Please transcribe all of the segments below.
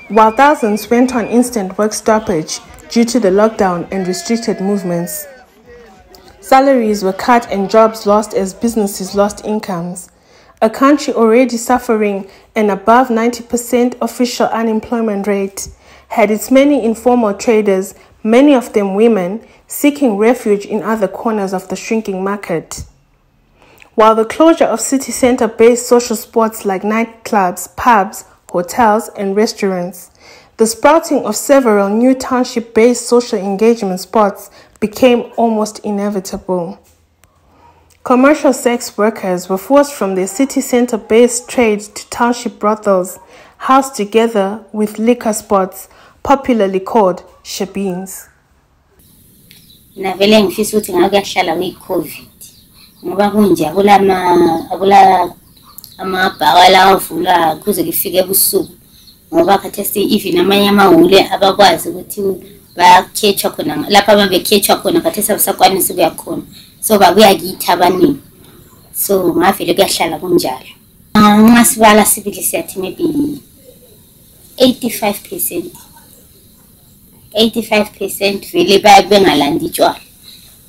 while thousands went on instant work stoppage due to the lockdown and restricted movements. Salaries were cut and jobs lost as businesses lost incomes. A country already suffering an above 90% official unemployment rate had its many informal traders, many of them women, seeking refuge in other corners of the shrinking market. While the closure of city center-based social spots like nightclubs, pubs, hotels, and restaurants, the sprouting of several new township-based social engagement spots became almost inevitable. Commercial sex workers were forced from their city center-based trades to township brothels, housed together with liquor spots, popularly called shebeens. Navele ngifisa ukuthi ngake yahlala kwi-COVID ngoba kunje amabhaka la avula kuze kufike ebusuku ngoba khathesi even amanye amahule abakwazi ukuthi bayakhethwa khona lapha babekhethwa khona khathesi abasakwanisi ukuya khona so babuya kithi abaningi so ngavele kuyahlala kunjalo ngasibala sibili siyathi maybe 85% vele bengalandi utshwala.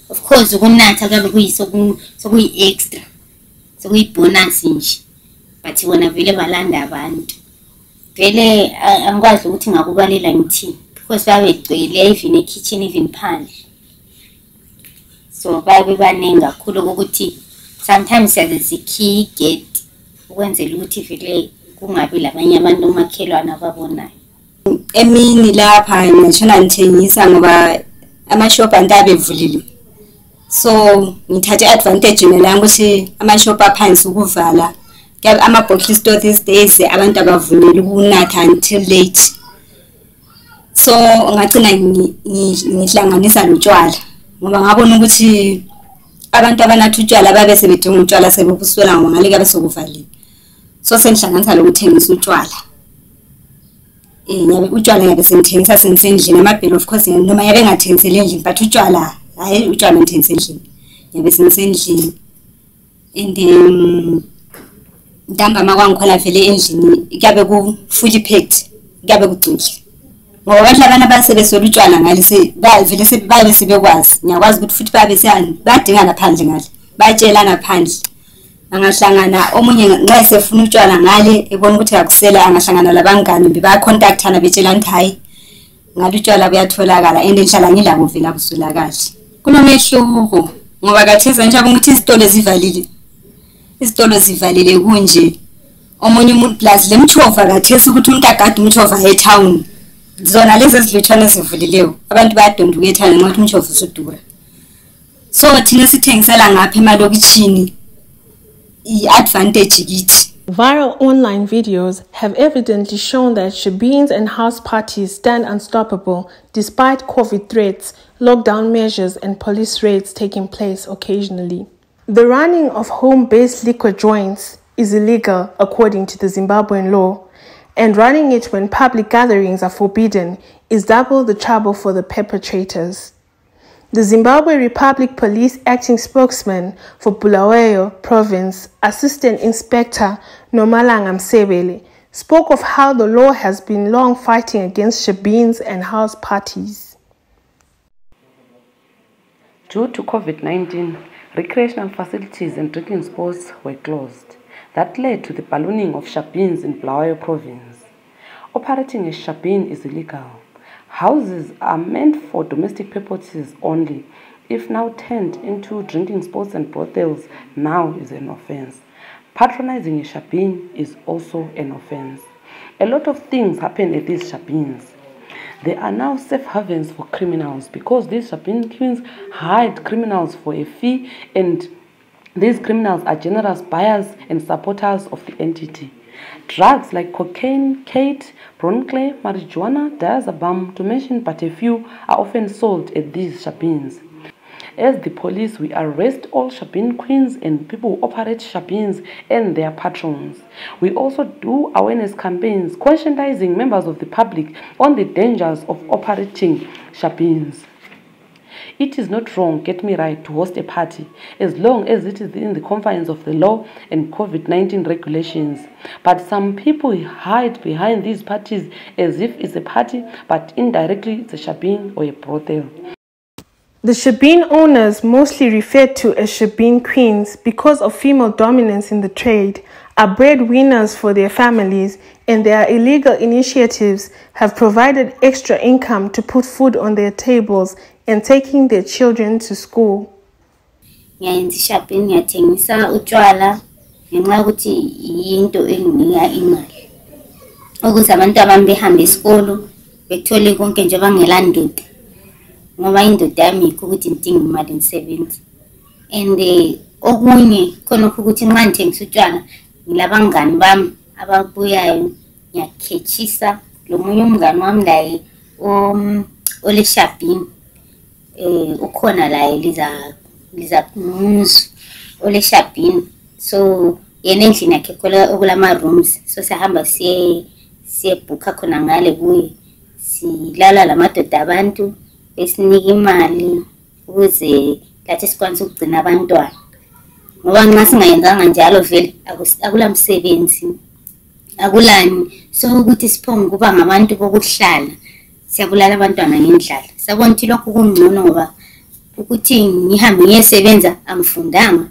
Of course ukunatha kabe kuyi-extra sokuyi-bonus nje but wona vele balanda abantu vele angikwazi ukuthi ngakubalela ngithini because babegcwele even ekitchen even phandle so babe baningi kakhulu ukuthi sometimes siyaze gate ukwenzela ukuthi vele kungabi labanye abantu omakhelwane ababonayo. Emini lapha ngishona ngithengisa ngoba amashop antabe evulile so ngithathe advantage mina ukuthi amashop aphansi ukuvala ama-box store these days abantu abavumeli ukunatha until late so ngagcina ngihlanganisa lotshwala ngoba ngabona ukuthi abantu abanatha utshwala babe sebedinga utshwala sebebuswela ngale kabe sokuvaliwe so sengihlanganisa lokuthengisa utshwala nyabe utshwala yabe sengithengisa sendlini amabhelo of course noma yabe ngathengiseli endlini but utshwala hayi utshwala ngithengisa endlini yabe sengisendlini and ntambama kwangikhola vele endlini kuyabe ku fully packed kuyabe kugcwele ngoba abantu abana basebesola utshwala ngale vele sebabe sebekwazi ngiyakwazi ukuthi futhi babe badingana phandle ngale batshelana phandle angahlangana omunye nxa sefuna utshwala ngale ebona ukuthi akusela angahlangana labangani bebacontactana betshelana ukuthi hayi ngale utshwala buyatholakala and ngihlala ngilabo vela kusolakala kunomehluko ngoba katheza nje ukuthi izitolo zivalile kunje omunye umuntu plus lemthova kathesa ukuthi umuntu agade umthova eTown zona lezi ezilutshana zivulileyo abantu bayadonda ukuyethana ngokuthi umthova usudura so thina sithengisela ngapha emalokitshini i-advantage kithi. Viral online videos have evidently shown that Shebeens and House Parties stand unstoppable despite COVID threats, lockdown measures, and police raids taking place occasionally. The running of home-based liquor joints is illegal according to the Zimbabwean law, and running it when public gatherings are forbidden is double the trouble for the perpetrators. The Zimbabwe Republic Police acting spokesman for Bulawayo Province, Assistant Inspector Nomalanga Msebele, spoke of how the law has been long fighting against shebeens and house parties. Due to COVID-19, recreational facilities and drinking spots were closed. That led to the ballooning of shebeens in Bulawayo Province. Operating a shebeen is illegal. Houses are meant for domestic purposes only. If now turned into drinking spots and brothels, now is an offense. Patronizing a shebeen is also an offense. A lot of things happen at these shebeens. They are now safe havens for criminals because these shebeen queens hide criminals for a fee, and these criminals are generous buyers and supporters of the entity. Drugs like cocaine, kate, broncle, marijuana, diazepam, to mention but a few, are often sold at these shebeens. As the police, we arrest all shebeen queens and people who operate shebeens and their patrons. We also do awareness campaigns, conscientizing members of the public on the dangers of operating shebeens. It is not wrong, get me right, to host a party as long as it is in the confines of the law and COVID-19 regulations. But some people hide behind these parties as if it's a party, but indirectly it's a shebeen or a brothel. The shebeen owners, mostly referred to as shebeen queens because of female dominance in the trade, are breadwinners for their families, and their illegal initiatives have provided extra income to put food on their tables and taking their children to school. Ngoba indoda yami ukuthi ngidinga imali ngisebenza and okunye khona ukuthi nxa ngithengisa utshwala ngilabangani bami ababuyayo ngiyakhetshisa lo munye umngani wami laye ole Shebeens ukhona laye liza kumuzi ole Shebeens so yena endlini yakhe kulama rooms so sihamba siye booka khona ngale kuye silala lamadoda abantu esinika imali ukuze lathi sikwanise ukugcina abantwana ngoba nxa singayenzanga njalo vele akulamsebenzi akulani so ukuthi siphonga kuba ngabantu bokuhlala siyabulala abantwana ngendlala sabona ukuthi lokho kungcono ngoba ukuthi ngihambe ngiyesebenza angifundanga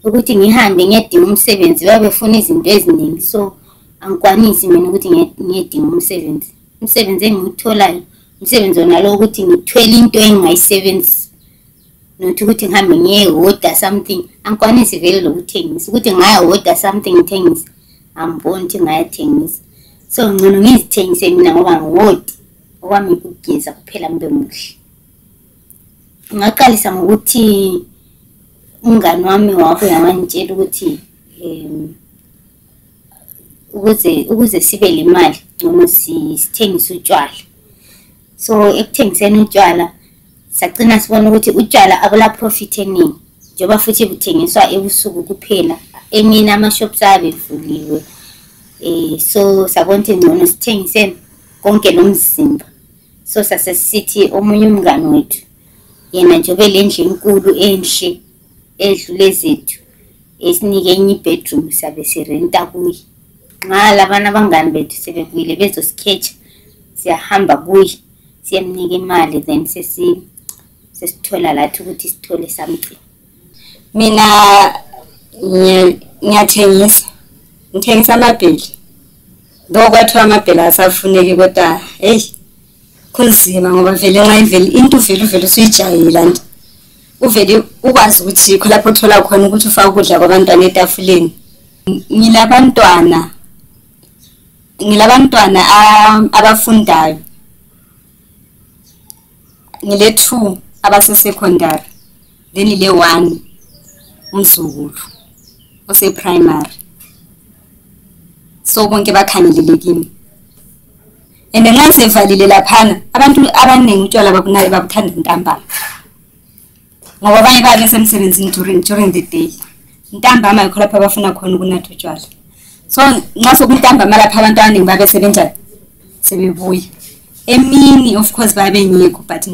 ukuthi ngihambe ngiyedinga umsebenzi babefuna izinto eziningi so angikwanisi mina ukuthi ngiyedinga umsebenzi engitholayo umsebenzi onalo ukuthi ngithwele into engayisebenzisi nokuthi ukuthi ngihambe ngiye-order something angikwanisi vele lokuthengisa ukuthi ngaya-order something ngithengisa angiboni ukuthi ngayathengisa so ngcono ngizithengise mina ngoba ngiwodi okwami kugeza kuphela mbe muhle. Ngaqalisa ngokuthi umngani wami wabuya wangitshela ukuthi ukuze sibe le mali ngcono sithengise utshwala. So ekuthengiseni utshwala sagcina sibona ukuthi utshwala abula profit eningi njengoba futhi buthengiswa ebusuku kuphela emini ama-shops abevuliwe so sabona ukuthi ngcono sithengiseni konke lo mzimba. So sasesithi omunye umngani wethu yena njengoba le ndlu enkulu enhle edlule zethu esinike enye bedroom sabe sirenta kuye nxa labana abangani bethu sebebuyile bezosikhetha siyahamba kuye siyamnika imali then sesithola lathi ukuthi sithole something. Mina ngiyathengisa amabheli kwathiwa amabheli asafuneki kodwa kunzima ngoba vele ngayivele into vele usuyijayela nje uvele ukwazi ukuthi yikho lapho uthola khona ukuthi ufake ukudla kwabantwana etafuleni. Ngilabantwana abafundayo ngile 2 abase secondary then ile 1 umzukulu ose primary so bonke bakhangelelekile and nxa sevalile laphana abantu abaningi utshwala babunayo babuthanda ntambama ngoba abanye babe semsebenzini during the day ntambama yikho lapho abafuna khona ukunatha utshwala. So nxa sokuntambama lapha abantu abaningi babe sebenza sebebuya emini of course babe ngekho but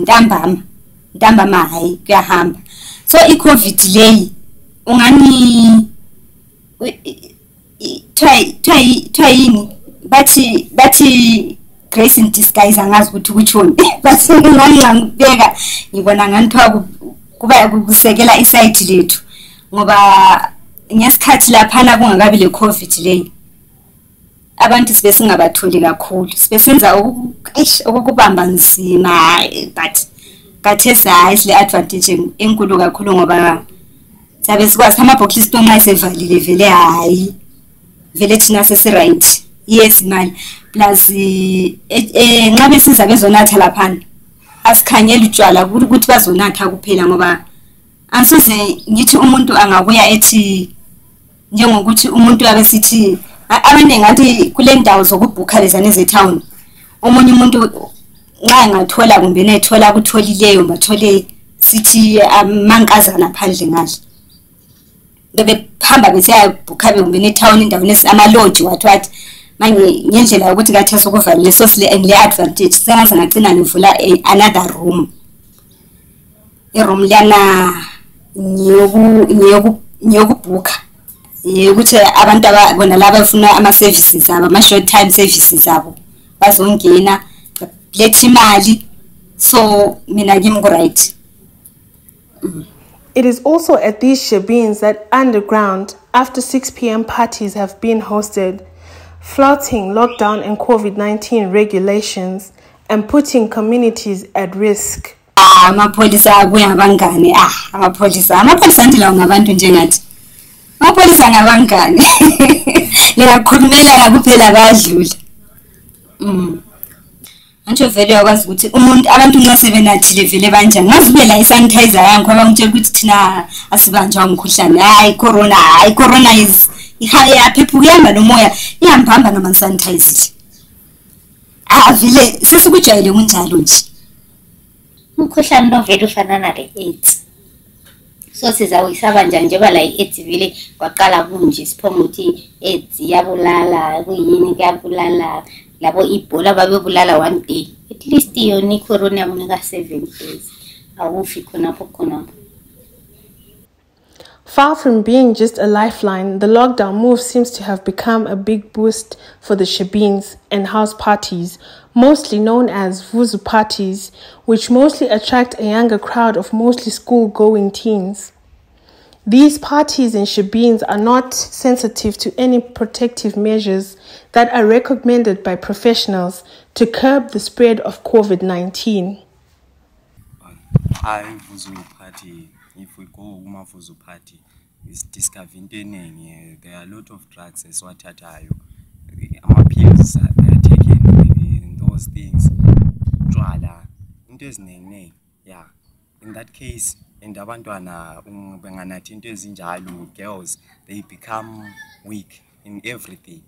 ntambama hayi kuyahamba. So i-COVID leyi ungani try yini bathi grace in disguise angazi ukuthi kuchoni but ngangibeka ngibona nganthiwa kuba kusekela iside lethu ngoba ngesikhathi laphana kungakabi le COVID leyi abantu sibe singabatholi kakhulu sibe senza okubamba nzima but kathesa hayi le advantage enkulu kakhulu ngoba sabe sikwazi amabhokisi store nxa sevalile vele hayi vele thina sesiright yes imali plus nxa besiza bezonatha laphana asikhanyela utshwala ukuthi bazonatha kuphela ngoba ansoze ngithi umuntu angabuya ethi njengokuthi umuntu abesithi abaningi ngathi kule ndawo zokubhukha lezane zetown omunye umuntu nxa ngathola kumbe nethola kutholileyo bathole sithi amankazana phandle ngale bebehamba besiyabhukha kumbe netown indawo amalodge wathi manje ngendlela ukuthi kathi sokuvalile so sile advantage sengaze ngagcina ngivula another room iromlyana nyokubuka ukuthi abantu ababona laba bafuna ama services abo ama short time services abo bazongena lethe imali so mina ngimgo right. It is also at these shebeens that underground after 6 p.m. parties have been hosted, flouting lockdown and COVID-19 regulations and putting communities at risk. Amapolisa akuyabangani amapolisa ndilawo ngabantu njengathi amapolisa ngabangani liyakhulumela kuphela bayadlula antsho vele yakwazi ukuthi umuntu abantu nxa sebenathile vele banjani ngazi kube la isanitizer yangu abangitshela ukuthi thina asibanjwa umkhuhlane corona is iyaphepha kuyamba nomoya iyambamba noma sanitizer vele sesikujayele kunjalo nje umkhuhlane lo vele ufana nale AIDS so sizawuyisaba njani njengoba la AIDS vele kwaqala kunje siphonga ukuthi AIDS yabulala kuyini kuyabulala labo Ebola babebulala 1 day at least yona corona yabunika 7 days awufi khonapho. Far from being just a lifeline, the lockdown move seems to have become a big boost for the Shebeens and House Parties, mostly known as Vuzu parties, which mostly attract a younger crowd of mostly school-going teens. These parties in Shebeens are not sensitive to any protective measures that are recommended by professionals to curb the spread of COVID-19. Vuzu party. If we go Vuzu party, it's discovering there are a lot of drugs as what pills they are taken in those things. Yeah. In that case, and abantwana benganathi into ezinjalo girls they become weak in everything.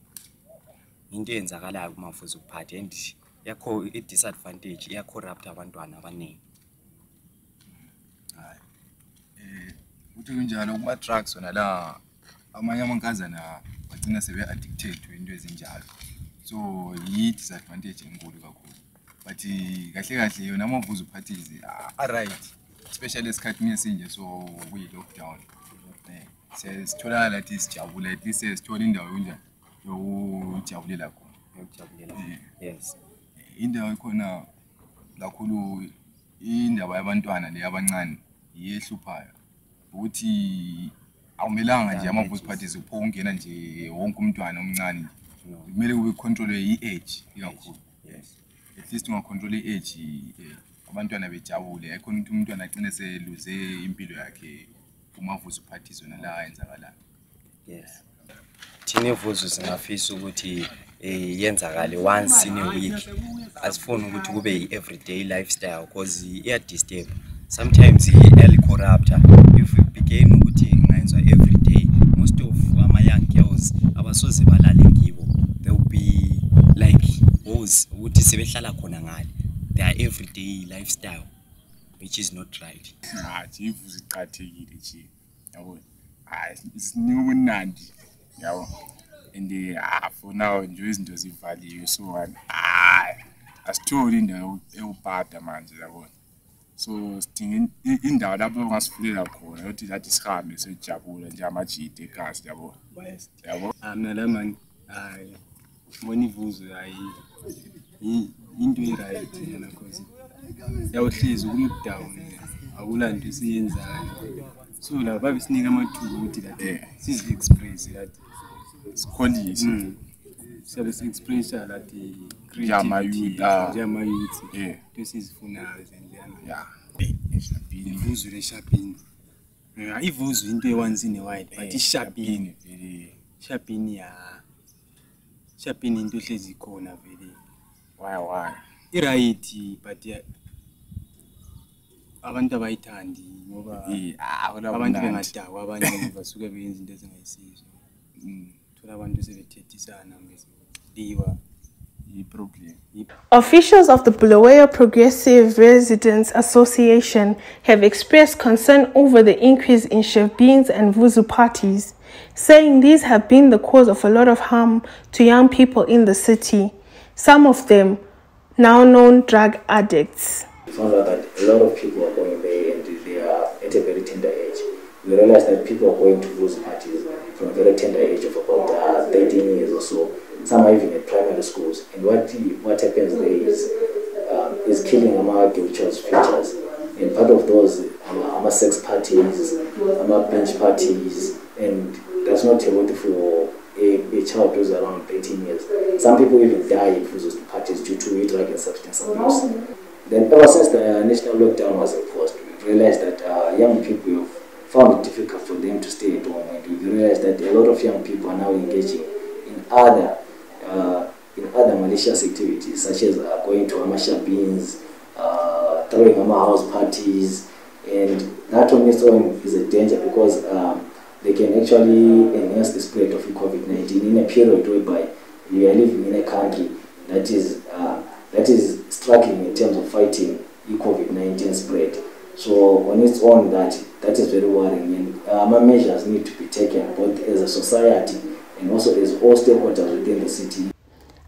Into enzakalayo Vuzu party and yakho a disadvantage corrupt abantwana abaningi. Uthi kunjalo kuma drugs wona la amanye amankazana bagcina sebe addicted to into ezinjalo so yi disadvantage enkulu kakhulu but kahle yona amavuzu parties are right especially esikhathini esinje so we lockdown sithola lathi sijabula at least sithola indawo kunjani yokujabulela khona Yes indawo ikhona kakhulu indaba yabantwana le abancane iyehluphayo ukuthi awumelanga nje amavuzu parties uphongena nje wonke umntwana omncane kumele kube control i-age ikakhulu. Yes at least ungacontrol i-age abantwana bejabule ayikho ukuthi umntwana agcine seluze impilo yakhe kumavuzu parties wona la enzakala. Yes thina vuzu singafisa ukuthi yenzakale once in a week asifuni ukuthi kube i-everyday lifestyle because iya-disturb sometimes i-early corrupter if we begin ukuthi ngayenziwa every day most of ama-young girls abasoze balale ngibo they will be like those ukuthi sebehlala khona ngale their everyday lifestyle which is not right. Ivuzu iqhathekile nje yabo isinikubunandi yabo and for now nje izinto zivaliwe so asitholi indawo ewubhada manje yabo so sidinga indawo lapho ongasifulela khona ukuthi lathi sihambe sejabula nje amajide ekhasi yabo yabo mina la man moni vuzu into right yena cause yawuhlezi ku-lockdown akulanto esiyenzayo so la babesinika amathuba ukuthi lathi sizi-express lathi sikholise siyabe si-expressa lathi njama-youth into esizifunayo zendlana ivuzu leshabhini ivuzu into e-once in a while but ishabhini shabhini shabhini into ehlezi ikhona vele why i-right but abantu abayithandi ngoba abantu bengadakwa abanye basuke beyenza into ezingayisizo thola abantu sebethethisana ngesidiwa i-problem. Officials of the Bulawayo Progressive Residents Association have expressed concern over the increase in Shebeens and Vuzu parties, saying these have been the cause of a lot of harm to young people in the city, some of them now known drug addicts. We found out that a lot of people are going there and they we realized that people are going to Vuzu parties from a very tender age of about 13 years or so. Some are even at primary schools. And what happens there is killing our child's futures. And part of those are sex parties, binge parties, and that's not healthy for a child who's around 13 years. Some people even die at those parties due to drug and substance abuse. Then ever since the national lockdown was imposed, we realized that young people found it difficult for them to stay at home, and we realized that a lot of young people are now engaging in other malicious activities, such as going to Shebeens, throwing house parties, and that on its own is a danger because they can actually enhance the spread of COVID-19 in a period whereby we are living in a country that is struggling in terms of fighting COVID-19 spread. So on its own, that is very worrying, and more measures need to be taken both as a society and also as all stakeholders within the city.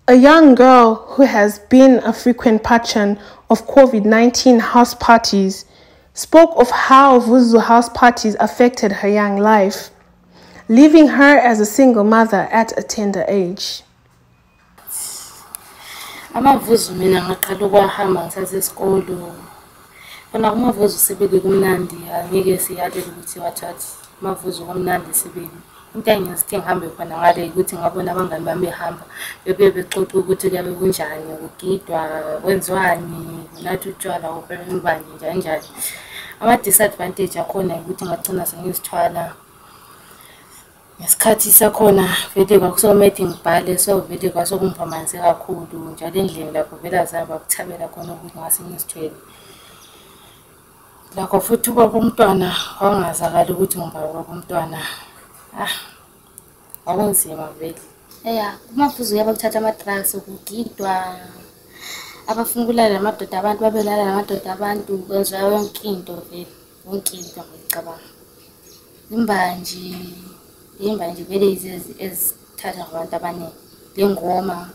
A young girl who has been a frequent patron of COVID-19 house parties spoke of how Vuzu house parties affected her young life, leaving her as a single mother at a tender age. Amavuzu mina ngaqala ukwahamba ngisasesikolo. Khona kumavuzu sibili kumnandi angeke siyalela ukuthi wathatha amavuzu kumnandi sibili. Into engizithi ngihambe khona ngale ukuthi ngabona abangani bami behamba bebe bexoxa ukuthi kuyabe kunjani ukugidwa kwenziwani nathi utshwala ubani njalo. Ama disadvantage akhona ukuthi ngagcina sengizithwala ngesikhathi sakhona vele kwakusomedi ngibhale so vele kwasokumvamanzi kakhulu njalo endlini lapho vele azaba ukuthabela khona ukuthi ngase ngizithwele. Lakho futhi ubaba umntwana wangazakala ukuthi ngibaba umntwana. Akunzima vele. Kumavuzu yabakuthatha ama-drugs ukugidwa. Abafuna ukulala namadoda abantu babelala namadoda abantu kwenziwa yonke into vele. Yonke into ngicabanga. Imbanji vele ezithatha abantu abaningi. Lengoma.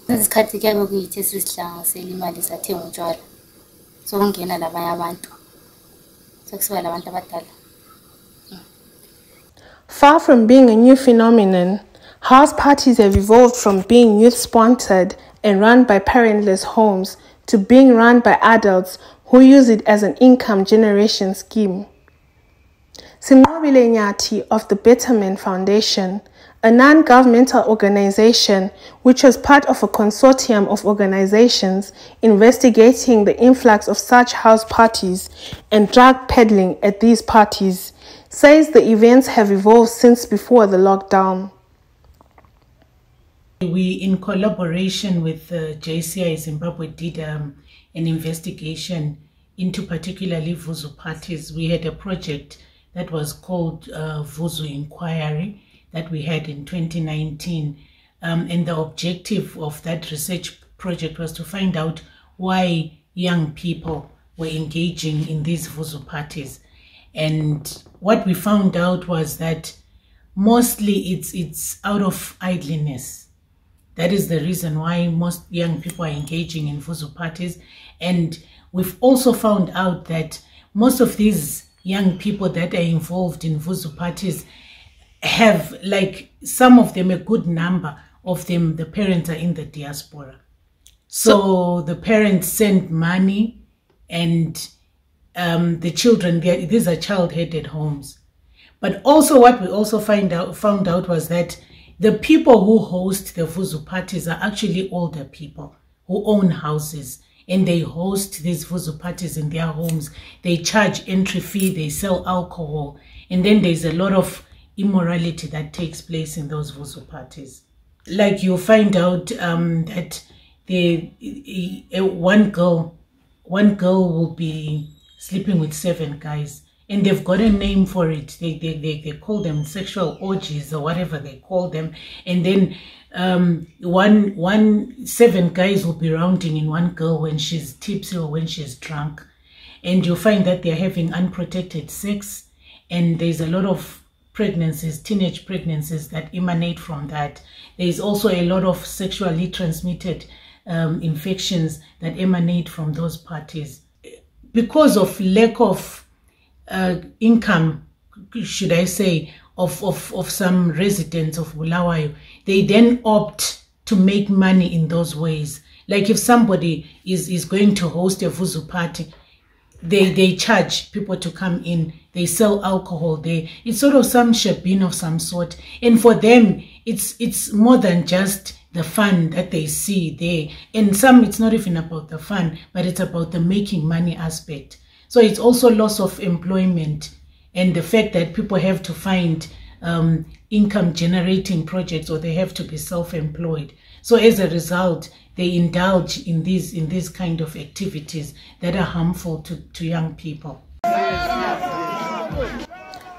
Isikhathi kuyabe kuyithi sisihlanganisela imali sathenga utshwala. So kungena labanye abantu. Sekusiba labantu abadala. Far from being a new phenomenon, house parties have evolved from being youth-sponsored and run by parentless homes to being run by adults who use it as an income generation scheme. Simnqobile Nyathi of the Betterment Foundation, a non-governmental organization which was part of a consortium of organizations investigating the influx of such house parties and drug peddling at these parties, says the events have evolved since before the lockdown. We, in collaboration with JCI Zimbabwe, did an investigation into particularly Vuzu parties. We had a project that was called Vuzu Inquiry that we had in 2019. And the objective of that research project was to find out why young people were engaging in these Vuzu parties. And what we found out was that mostly it's out of idleness. That is the reason why most young people are engaging in Vuzu parties. And we've also found out that most of these young people that are involved in Vuzu parties have, like, some of them, a good number of them, the parents are in the diaspora. So the parents send money and the children these are child-headed homes. But also what we also found out was that the people who host the Vuzu parties are actually older people who own houses, and they host these Vuzu parties in their homes. They charge entry fee, they sell alcohol, and then there's a lot of immorality that takes place in those Vuzu parties. Like, you'll find out that one girl will be sleeping with 7 guys, and they've got a name for it. They call them sexual orgies or whatever they call them. And then 7 guys will be rounding in one girl when she's tipsy or when she's drunk, and you'll find that they're having unprotected sex, and there's a lot of pregnancies, teenage pregnancies that emanate from that. There's also a lot of sexually transmitted infections that emanate from those parties. Because of lack of income, should I say, of some residents of Bulawayo, they then opt to make money in those ways. Like if somebody is going to host a Vuzu party, they charge people to come in, they sell alcohol, it's sort of some shebeen of some sort. And for them, it's more than just the fun that they see there. And some, it's not even about the fun, but it's about the making money aspect. So it's also loss of employment and the fact that people have to find income generating projects, or they have to be self-employed. So as a result, they indulge in these kind of activities that are harmful to young people.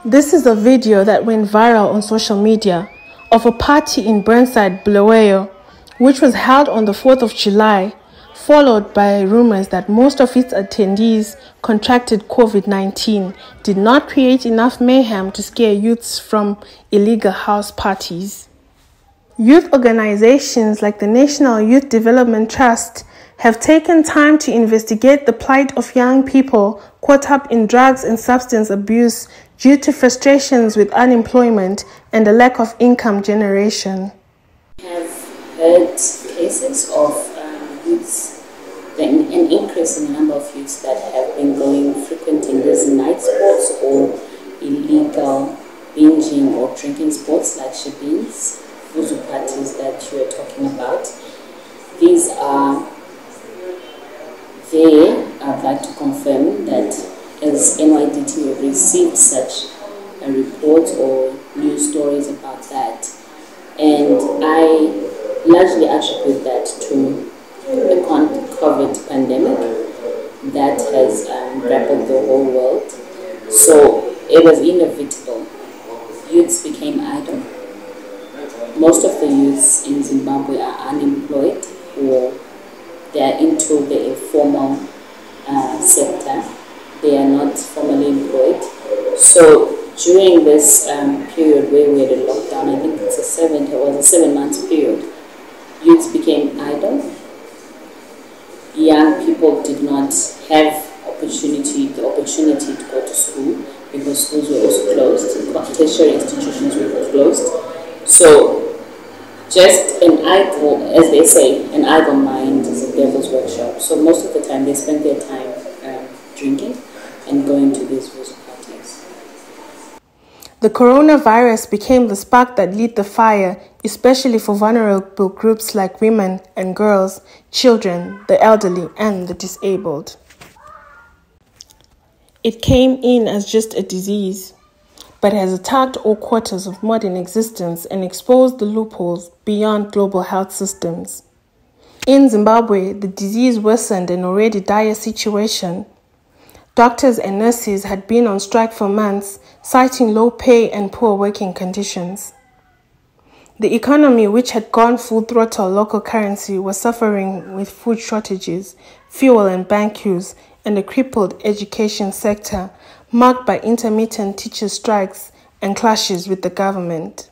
This is a video that went viral on social media of a party in Burnside, Bulawayo, which was held on the 4th of July, followed by rumors that most of its attendees contracted COVID-19, did not create enough mayhem to scare youths from illegal house parties. Youth organizations like the National Youth Development Trust have taken time to investigate the plight of young people caught up in drugs and substance abuse due to frustrations with unemployment and a lack of income generation. We have heard cases of youths, an increase in the number of youths that have been frequenting these night sports or illegal binging or drinking sports like Shebeens, Vuzu parties that you are talking about. These are there. I'd like to confirm that as NYDT we have received such a report or news stories about that, and I largely attribute that to the COVID pandemic that has grappled the whole world. So it was inevitable. Youths became idle. Most of the youths in Zimbabwe are unemployed, or they are into the informal sector. They are not formally employed. So during this period where we had a lockdown, I think it was a 7-month period, youths became idle. Young people did not have the opportunity to go to school because schools were also closed, tertiary institutions were closed. So just an idle, as they say, an idle mind is a devil's workshop. So most of the time they spend their time drinking and going to these Vuzu parties. The coronavirus became the spark that lit the fire, especially for vulnerable groups like women and girls, children, the elderly, and the disabled. It came in as just a disease, but has attacked all quarters of modern existence and exposed the loopholes beyond global health systems. In Zimbabwe, the disease worsened an already dire situation. Doctors and nurses had been on strike for months, citing low pay and poor working conditions. The economy, which had gone full throttle local currency, was suffering with food shortages, fuel and bank queues, and a crippled education sector marked by intermittent teacher strikes and clashes with the government.